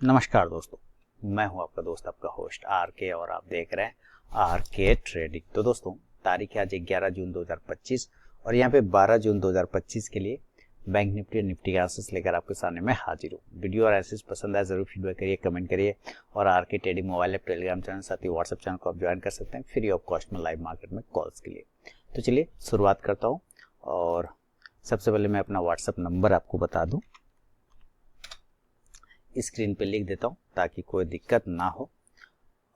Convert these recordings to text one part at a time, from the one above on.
नमस्कार दोस्तों, मैं हूं आपका दोस्त, आपका होस्ट आर के, और आप देख रहे हैं आर के ट्रेडिंग। तो दोस्तों, तारीख है आज 11 जून 2025 और यहाँ पे 12 जून 2025 के लिए बैंक निफ्टी और निफ्टी के एनालिसिस लेकर आपके सामने मैं हाजिर हूँ। वीडियो और एनालिसिस पसंद आए जरूर फीडबैक करिए, कमेंट करिए। और आर के trading mobile app, Telegram channel, साथ ही व्हाट्सएप चैनल को आप ज्वाइन कर सकते हैं फ्री ऑफ कॉस्ट में लाइव मार्केट में कॉल्स के लिए। तो चलिए शुरुआत करता हूँ और सबसे पहले मैं अपना व्हाट्सएप नंबर आपको बता दूँ, स्क्रीन पे लिख देता हूं ताकि कोई दिक्कत ना हो।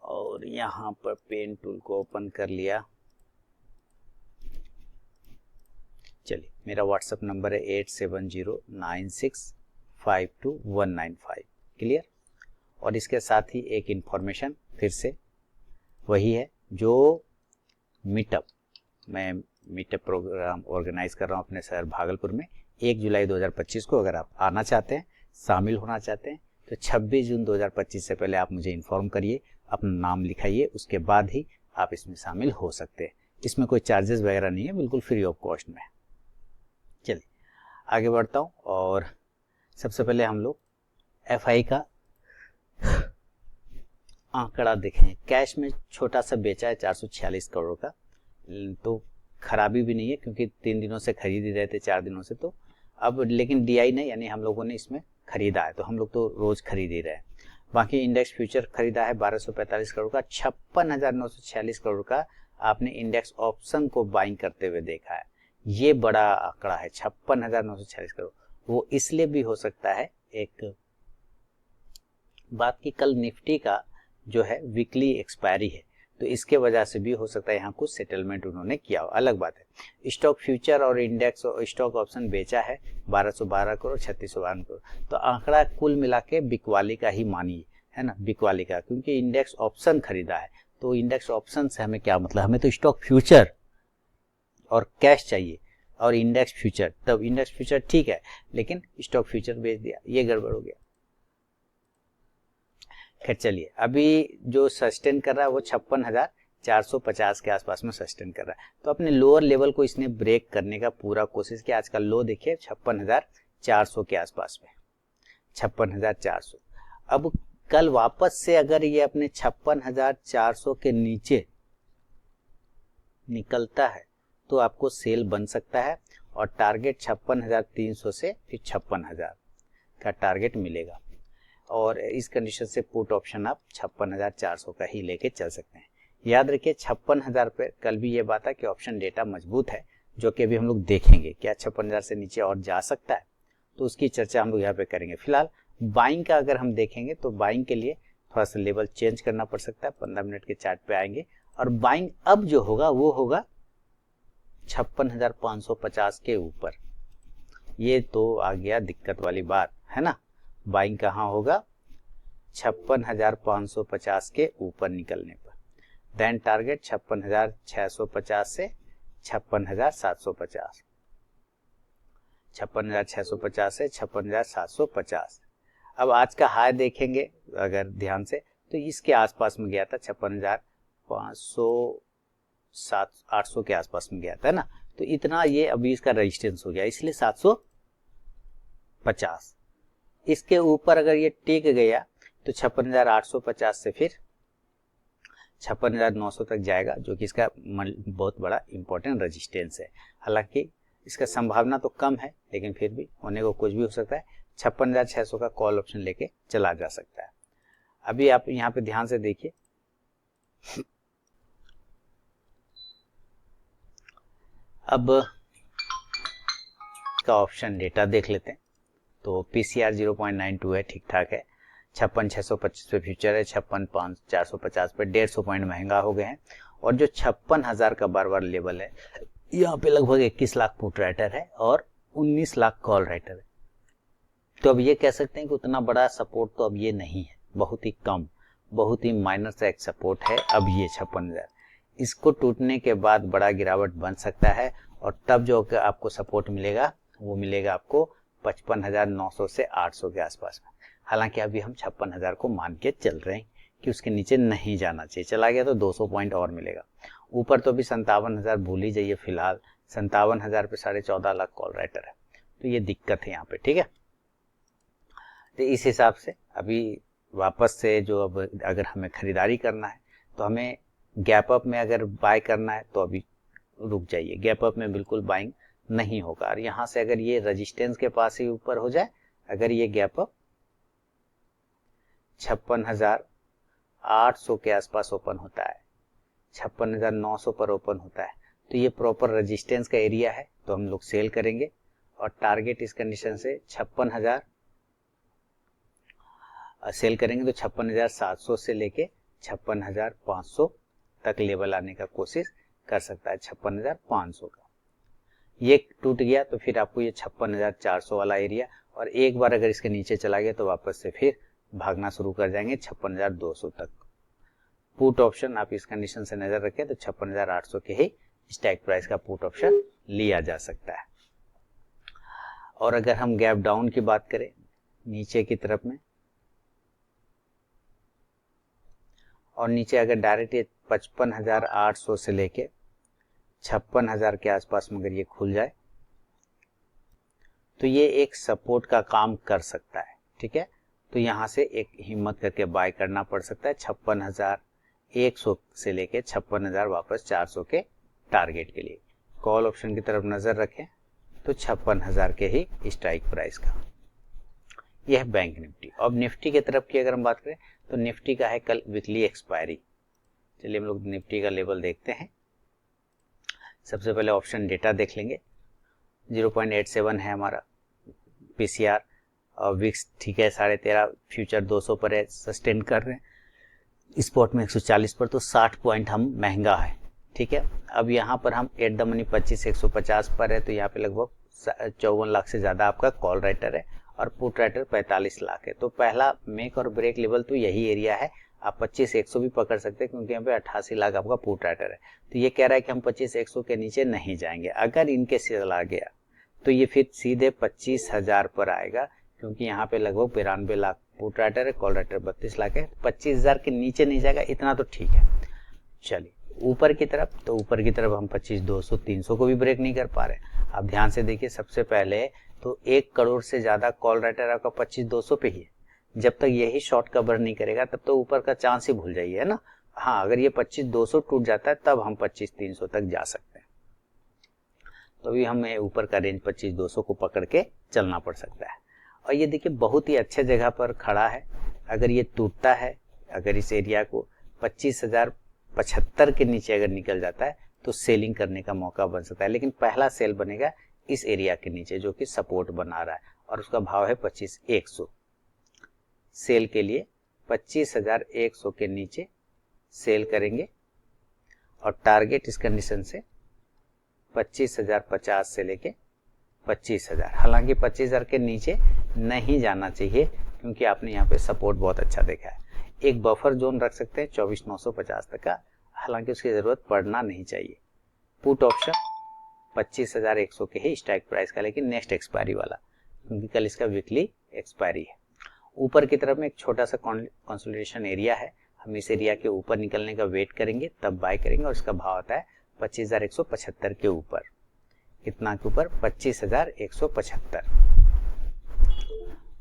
और यहाँ पर पेन टूल को ओपन कर लिया। चलिए, मेरा व्हाट्सएप नंबर है 8709652195। क्लियर। और इसके साथ ही एक इंफॉर्मेशन फिर से वही है, जो मीटअप, मैं मीटअप प्रोग्राम ऑर्गेनाइज कर रहा हूँ अपने शहर भागलपुर में 1 जुलाई 2025 को। अगर आप आना चाहते हैं, शामिल होना चाहते हैं, तो 26 जून 2025 से पहले आप मुझे इन्फॉर्म करिए, अपना नाम लिखाइए, उसके बाद ही आप इसमें शामिल हो सकते हैं। इसमें कोई चार्जेस वगैरह नहीं है, बिल्कुल फ्री ऑफ कॉस्ट में। चलिए आगे बढ़ता हूँ और सबसे पहले हम लोग एफआई का आंकड़ा देखें। कैश में छोटा सा बेचा है 446 करोड़ का, तो खराबी भी नहीं है क्योंकि 3 दिनों से खरीद ही रहे थे, 4 दिनों से। तो अब लेकिन डीआई नहीं, यानी हम लोगों ने इसमें खरीदा है, तो हम लोग तो रोज खरीद ही रहे हैं। बाकी इंडेक्स फ्यूचर खरीदा है 1245 करोड़ का। 56,946 करोड़ का आपने इंडेक्स ऑप्शन को बाइंग करते हुए देखा है। ये बड़ा आंकड़ा है 56,946 करोड़। वो इसलिए भी हो सकता है, एक बात की कल निफ्टी का जो है वीकली एक्सपायरी है, तो इसके वजह से भी हो सकता है यहाँ कुछ सेटलमेंट उन्होंने किया हो, अलग बात है। स्टॉक फ्यूचर और इंडेक्स और स्टॉक ऑप्शन बेचा है 1212 करोड़, 3652 करोड़। तो आंकड़ा कुल मिला के बिकवाली का ही मानिए, है ना, बिकवाली का, क्योंकि इंडेक्स ऑप्शन खरीदा है। तो इंडेक्स ऑप्शन से हमें क्या मतलब, हमें तो स्टॉक फ्यूचर और कैश चाहिए और इंडेक्स फ्यूचर। तब इंडेक्स फ्यूचर ठीक है, लेकिन स्टॉक फ्यूचर बेच दिया, ये गड़बड़ हो गया। खैर चलिए, अभी जो सस्टेन कर रहा है वो 56,450 के आसपास में सस्टेन कर रहा है। तो अपने लोअर लेवल को इसने ब्रेक करने का पूरा कोशिश किया। आज का लो देखिए 56,400 के आसपास में, 56,400। अब कल वापस से अगर ये अपने 56,400 के नीचे निकलता है तो आपको सेल बन सकता है और टारगेट 56,300 से फिर 56,000 का टारगेट मिलेगा। और इस कंडीशन से पुट ऑप्शन आप 56,400 का ही लेके चल सकते हैं। याद रखिए 56,000 पे कल भी ये बात है कि ऑप्शन डेटा मजबूत है, जो कि अभी हम लोग देखेंगे क्या 56,000 से नीचे और जा सकता है, तो उसकी चर्चा हम लोग यहाँ पे करेंगे। फिलहाल बाइंग का अगर हम देखेंगे तो बाइंग के लिए थोड़ा सा लेवल चेंज करना पड़ सकता है। 15 मिनट के चार्ट पे आएंगे और बाइंग अब जो होगा वो होगा 56,550 के ऊपर। ये तो आ गया दिक्कत वाली बात, है ना। बाइंग कहाँ होगा, 56,550 के ऊपर निकलने पर। देन टारगेट 56,650 से 56,750, 56,650 से 56,750। अब आज का हाई देखेंगे अगर ध्यान से, तो इसके आसपास में गया था, 56,500 800 के आसपास में गया था ना। तो इतना ये अभी इसका रेजिस्टेंस हो गया, इसलिए 750। इसके ऊपर अगर ये टिक गया तो 56,850 से फिर 56,900 तक जाएगा, जो कि इसका बहुत बड़ा इंपॉर्टेंट रेजिस्टेंस है। हालांकि इसका संभावना तो कम है, लेकिन फिर भी होने को कुछ भी हो सकता है। 56,600 का कॉल ऑप्शन लेके चला जा सकता है। अभी आप यहाँ पे ध्यान से देखिए, अब का ऑप्शन डेटा देख लेते हैं। तो पीसीआर 0.92 है, ठीक ठाक है। 56,625 पे फ्यूचर है, 56,450 पे 150 पॉइंट महंगा हो गए हैं। और जो 56,000 का बार बार लेवल है, यहाँ पे लगभग 21 लाख पुट राइटर है और 19 लाख कॉल राइटर है। तो अब ये कह सकते हैं कि उतना बड़ा सपोर्ट तो अब ये नहीं है, बहुत ही कम, बहुत ही माइनर सा एक सपोर्ट है अब ये 56,000। इसको टूटने के बाद बड़ा गिरावट बन सकता है और तब जो आपको सपोर्ट मिलेगा वो मिलेगा आपको 55,900 से 800 के आसपास में। हालांकि अभी हम 56,000 को मान के चल रहे हैं कि उसके नीचे नहीं जाना चाहिए। चला गया तो 200 पॉइंट और मिलेगा। ऊपर तो अभी 57,000 भूल ही जाइए। फिलहाल 57,000 पे 14.5 लाख कॉल राइटर है, तो ये दिक्कत है यहाँ पे, ठीक है। तो इस हिसाब से अभी वापस से जो अब अगर हमें खरीदारी करना है तो हमें गैप अप में अगर बाय करना है तो अभी रुक जाइए, गैप अप में बिल्कुल बाइंग नहीं होगा। और यहाँ से अगर ये रेजिस्टेंस के पास ही ऊपर हो जाए, अगर ये गैप अप 56,800 के आसपास ओपन होता है, 56,900 पर ओपन होता है, तो ये प्रॉपर रेजिस्टेंस का एरिया है, तो हम लोग सेल करेंगे। और टारगेट इस कंडीशन से 56,000 सेल करेंगे तो 56,700 से लेके 56,500 तक लेवल आने का कोशिश कर सकता है। 56,500 का ये टूट गया तो फिर आपको ये 56,400 वाला एरिया, और एक बार अगर इसके नीचे चला गया तो वापस से फिर भागना शुरू कर जाएंगे 56,200 तक। पुट ऑप्शन आप इस कंडीशन से नजर रखें तो 56,800 के ही स्ट्राइक प्राइस का पुट ऑप्शन लिया जा सकता है। और अगर हम गैप डाउन की बात करें नीचे की तरफ में, और नीचे अगर डायरेक्ट 55,800 से लेके 56,000 के आसपास में अगर ये खुल जाए तो ये एक सपोर्ट का काम कर सकता है, ठीक है। तो यहाँ से एक हिम्मत करके बाय करना पड़ सकता है 56,100 से लेके 56,000 वापस 400 के टारगेट के लिए। कॉल ऑप्शन की तरफ नजर रखें तो 56,000 के ही स्ट्राइक प्राइस का। यह है बैंक निफ्टी। अब निफ्टी की तरफ की अगर हम बात करें तो निफ्टी का है कल वीकली एक्सपायरी। चलिए हम लोग निफ्टी का लेवल देखते हैं। सबसे पहले ऑप्शन डेटा देख लेंगे। 0.87 है हमारा पीसीआर, और विक्स ठीक है 13.5, फ्यूचर 200 पर है, सस्टेन कर रहे हैं, स्पॉट में 140 पर, तो 60 पॉइंट हम महंगा है, ठीक है। अब यहाँ पर हम एट द मनी 25,150 पर है, तो यहाँ पे लगभग 54 लाख से ज़्यादा आपका कॉल राइटर है और पुट राइटर 45 लाख है। तो पहला मेक और ब्रेक लेवल तो यही एरिया है। आप 25,100 भी पकड़ सकते हैं क्योंकि यहाँ पे 88 लाख आपका पुट राइटर है। तो ये कह रहा है कि हम 25,100 के नीचे नहीं जाएंगे। अगर इनके सेल आ गया तो ये फिर सीधे 25,000 पर आएगा, क्योंकि यहाँ पे लगभग 92 लाख पुट राइटर है, कॉल राइटर 32 लाख है। 25,000 के नीचे नहीं जाएगा, इतना तो ठीक है। चलिए ऊपर की तरफ, तो ऊपर की तरफ हम 25,200 300 को भी ब्रेक नहीं कर पा रहे। आप ध्यान से देखिए, सबसे पहले तो 1 करोड़ से ज्यादा कॉल राइटर आपका 25,200 पे ही है। जब तक यही शॉर्ट कवर नहीं करेगा तब तो ऊपर का चांस ही भूल जाइए, है ना। हाँ, अगर ये 25,200 टूट जाता है तब हम 25,300 तक जा सकते हैं। तो अभी हमें ऊपर का रेंज 25,200 को पकड़ के चलना पड़ सकता है। और ये देखिए बहुत ही अच्छे जगह पर खड़ा है। अगर ये टूटता है, अगर इस एरिया को 25,075 के नीचे अगर निकल जाता है तो सेलिंग करने का मौका बन सकता है। लेकिन पहला सेल बनेगा इस एरिया के नीचे जो कि सपोर्ट बना रहा है, और उसका भाव है 25,100। सेल के लिए 25,100 के नीचे सेल करेंगे, और टारगेट इस कंडीशन से 25,050 से लेके 25,000। हालांकि 25,000 के नीचे नहीं जाना चाहिए क्योंकि आपने यहाँ पे सपोर्ट बहुत अच्छा देखा है। एक बफर जोन रख सकते हैं 24,950 तक का, हालांकि उसकी जरूरत पड़ना नहीं चाहिए। पुट ऑप्शन 25,100 के ही स्ट्राइक प्राइस का, लेकिन नेक्स्ट एक्सपायरी वाला, क्योंकि कल इसका वीकली एक्सपायरी है। ऊपर की तरफ में एक छोटा सा कंसोलिडेशन एरिया है, हम इस एरिया के ऊपर निकलने का वेट करेंगे तब बाय करेंगे, और इसका भाव आता है 25,175 के ऊपर। कितना के ऊपर? 25,175।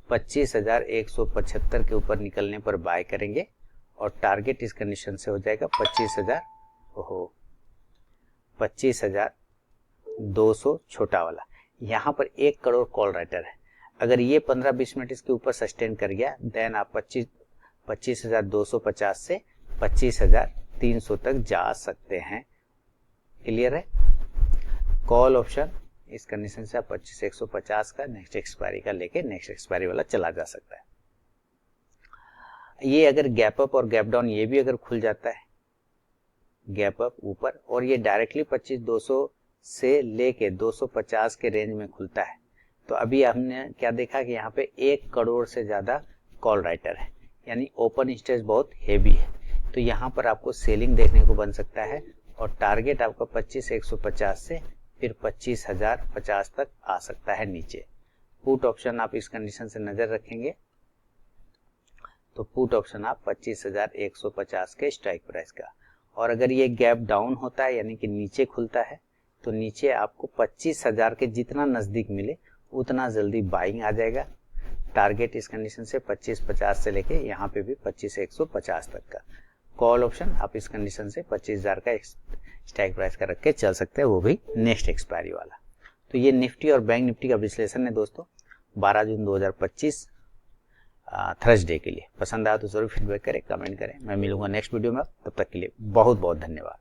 25,175 के ऊपर निकलने पर बाय करेंगे, और टारगेट इस कंडीशन से हो जाएगा 25,200 छोटा वाला। यहाँ पर 1 करोड़ कॉल राइटर है। अगर ये 15-20 मिनट इसके ऊपर सस्टेन कर गया, देन आप 25,250 से 25,300 तक जा सकते हैं। क्लियर है? कॉल ऑप्शन इस कंडीशन से आप 25,150 का नेक्स्ट एक्सपायरी का लेके नेक्स्ट एक्सपायरी वाला चला जा सकता है। ये अगर गैप अप और गैप डाउन ये भी अगर खुल जाता है, गैप अप ऊपर, और ये डायरेक्टली 25,200 से लेके 250 के रेंज में खुलता है, तो अभी हमने क्या देखा कि यहाँ पे 1 करोड़ से ज्यादा कॉल राइटर है, यानी ओपन स्टेज बहुत हेवी है। तो यहाँ पर आपको सेलिंग देखने को बन सकता है, और टारगेट आपका 25,150 से फिर 25,050 तक आ सकता है नीचे। पुट ऑप्शन आप इस कंडीशन से नजर रखेंगे तो पुट ऑप्शन आप 25,150 के स्ट्राइक प्राइस का। और अगर ये गैप डाउन होता है यानी कि नीचे खुलता है, तो नीचे आपको 25,000 के जितना नजदीक मिले उतना जल्दी बाइंग आ जाएगा। टारगेट इस कंडीशन से 25.50 से लेके यहाँ पे भी 25,150 तक का। कॉल ऑप्शन आप इस कंडीशन से 25,000 का स्ट्राइक प्राइस का रख के चल सकते हैं, वो भी नेक्स्ट एक्सपायरी वाला। तो ये निफ्टी और बैंक निफ्टी का विश्लेषण है दोस्तों 12 जून 2025 थर्सडे के लिए। पसंद आया तो जरूर फीडबैक करें, कमेंट करें। मैं मिलूंगा नेक्स्ट वीडियो में, तब तक के लिए बहुत बहुत धन्यवाद।